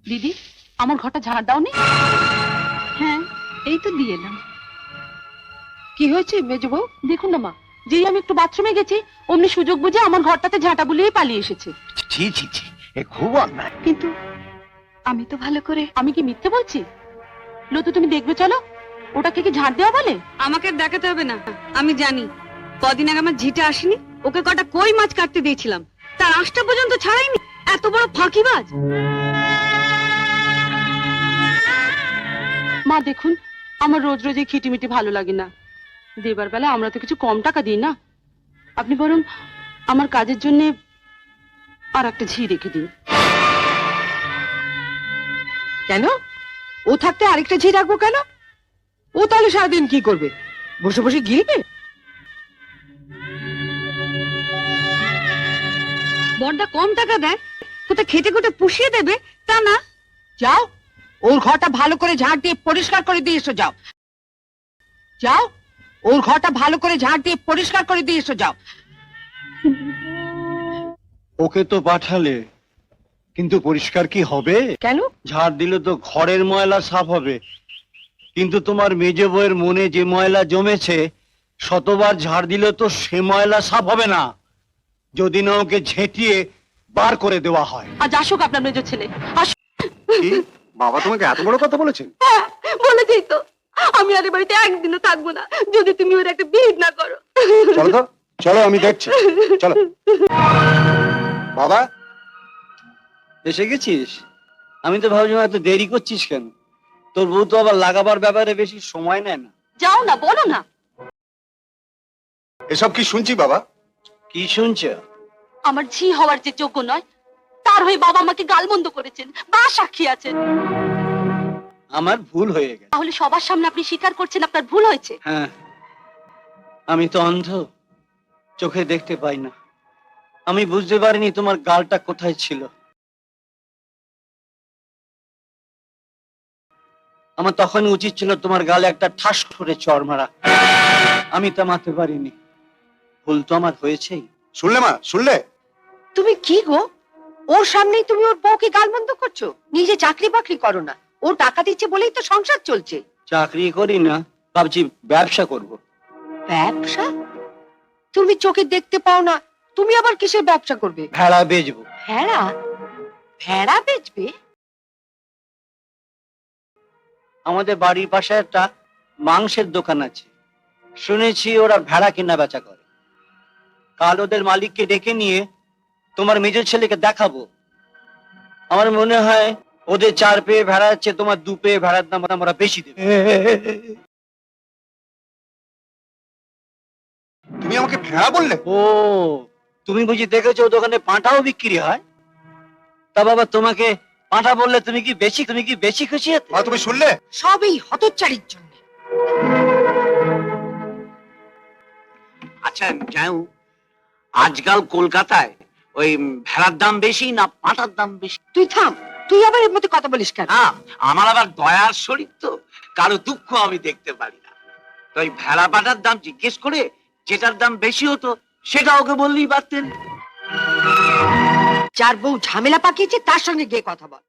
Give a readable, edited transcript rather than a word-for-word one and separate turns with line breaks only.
দিদি, আমার ঘরটা ঝাড় দাওনি?
হ্যাঁ, এই তো দিয়ে এলাম। কি হয়েছে মেজো বউ?
দেখুন না মা, যেই আমি একটু বাথরুমে গেছি অমনি সুযোগ বুঝে আমার ঘরটাতে ঝাঁটা বুলিয়ে পালিয়ে এসেছে।
ছি ছি ছি, এ খুব অন্যায়।
কিন্তু আমি তো ভালো করে।
আমি কি মিথ্যে বলছি? লতু, তুমি দেখবে চলো, ওটাকে কি ঝাড় দেওয়া বলে?
আমাকে দেখাতে হবে না, আমি জানি। কদিন আগে আমার ঝিটা আসেনি, ওকে কটা কই মাছ কাটতে দিয়েছিলাম, তার আঁশটা পর্যন্ত ছাড়াইনি। এত বড় ফাঁকিবাজ!
মা দেখুন, আমার রোজ রোজ এই খিটিমিটি ভালো লাগে না। দেবার বেলা আমরা তো কিছু কম টাকা দিই না। আপনি বরং আমার কাজের জন্য আর একটা ঝি রেখে দিন।
কেন? ও থাকতে আরেকটা ঝি রাখবো কেন? ও তাহলে সারাদিন কি করবে? বসে বসে গিলবে?
বড়দা কম টাকা দেয়, কোথায় খেটে খুটে পুষিয়ে দেবে তা না।
যাও, ওর ঘরটা ভালো করে ঝাড় দিয়ে পরিষ্কার করে দিয়ে এসো। যাও যাও, ওর ঘরটা ভালো করে ঝাড় দিয়ে পরিষ্কার করে দিয়ে এসো। যাও।
ওকে তো পাঠালে, কিন্তু পরিষ্কার কি হবে?
কেন?
ঝাড় দিলে তো ঘরের ময়লা সাফ হবে, কিন্তু তোমার মেজে বউয়ের মনে যে ময়লা জমেছে, শতবার ঝাড় দিলে তো সে ময়লা সাফ হবে না, যদি না ওকে ঝেঁটিয়ে বার করে দেওয়া হয়।
আজ আসুক আপনার মেজর ছেলে।
কি? বাবা তোমাকে এত বড় কথা বলেছেন?
বলেছি তো, আমি আর এ বাড়িতে একদিনও থাকবো না যদি তুমি ওর একটা বিহিত না করো।
চলো তো, চলো আমি দেখছি, চলো। বাবা, এসে গেছিস? আমি তো ভাবছিলাম এত দেরি করছিস কেন? তোর বউ তো আবার লাগাবার ব্যাপারে বেশি সময় নেয় না।
যাও না, বলো না।
এসব কি শুনছি বাবা? কি শুনছ?
আমার ঝি হওয়ার যে যোগ্য নয়, তার হয়ে বাবা আমাকে গালমন্দ করেছেন, বা সাক্ষী আছেন।
আমার ভুল হয়ে গেছে।
তাহলে সবার সামনে আপনি স্বীকার করছেন আপনার ভুল হয়েছে?
হ্যাঁ, আমি তো অন্ধ, চোখে দেখতে পাই না। আমি বুঝতে পারিনি তোমার গালটা কোথায় ছিল। আমার তখন উচিত ছিল তোমার গালে একটা ঠাস করে চড় মারা। আমি তা মারতে পারিনি। ভুল তো আমার হয়েছেই।
শুনলে মা, শুনলে?
তুমি কি গো, ওর সামনেই তুমি ওর বউকে গালমন্দ করছো? নিজে চাকরি বাকরি করো না, ও টাকা দিচ্ছে বলেই তো সংসার চলছে।
চাকরি করি না, ভাবছি ব্যবসা করব।
ব্যবসা? তুমি চোখে দেখতে পাও না, তুমি আবার কিসের ব্যবসা করবে?
ভেড়া বেচবো।
ভেড়া? ভেড়া বেচবে?
আমাদের বাড়ির পাশে একটা মাংসের দোকান আছে, শুনেছি ওরা ভেড়া কেনা বেচা করে। কাল ওদের মালিককে ডেকে নিয়ে তোমার মেজর ছেলেকে দেখাবো। আমার মনে হয় ওদের 4 পেয়ে ভেড়া আছে, তোমার 2 পেয়ে ভেড়ার দাম আমরা বেশি দেব।
তুমি আমাকে ভেড়া বললে?
ও, তুমি বুঝি দেখেছো দোকানে পাঁঠাও বিক্রি হয়? তা বাবা, তোমাকে পাঁঠা বললে তুমি কি বেশি খুশি হতে?
মা, তুমি শুনলে?
সব এই হতচ্চারির জন্য।
আচ্ছা যাও, আজকাল কলকাতায় ওই ভেড়ার দাম বেশি না পাঁঠার দাম বেশি?
তুই থাম, তুই আবার এর মধ্যে কথা বলিস কেন?
না, আমার আবার দয়ার শরীর তো, কারো দুঃখ আমি দেখতে পারি না। তো ওই ভেড়া পাঁঠার দাম জিজ্ঞেস করে যেটার দাম বেশি হতো সেটা ওকে বললেই পারতেন।
যার বউ ঝামেলা পাকিয়েছে তার সঙ্গে গিয়ে কথা বল।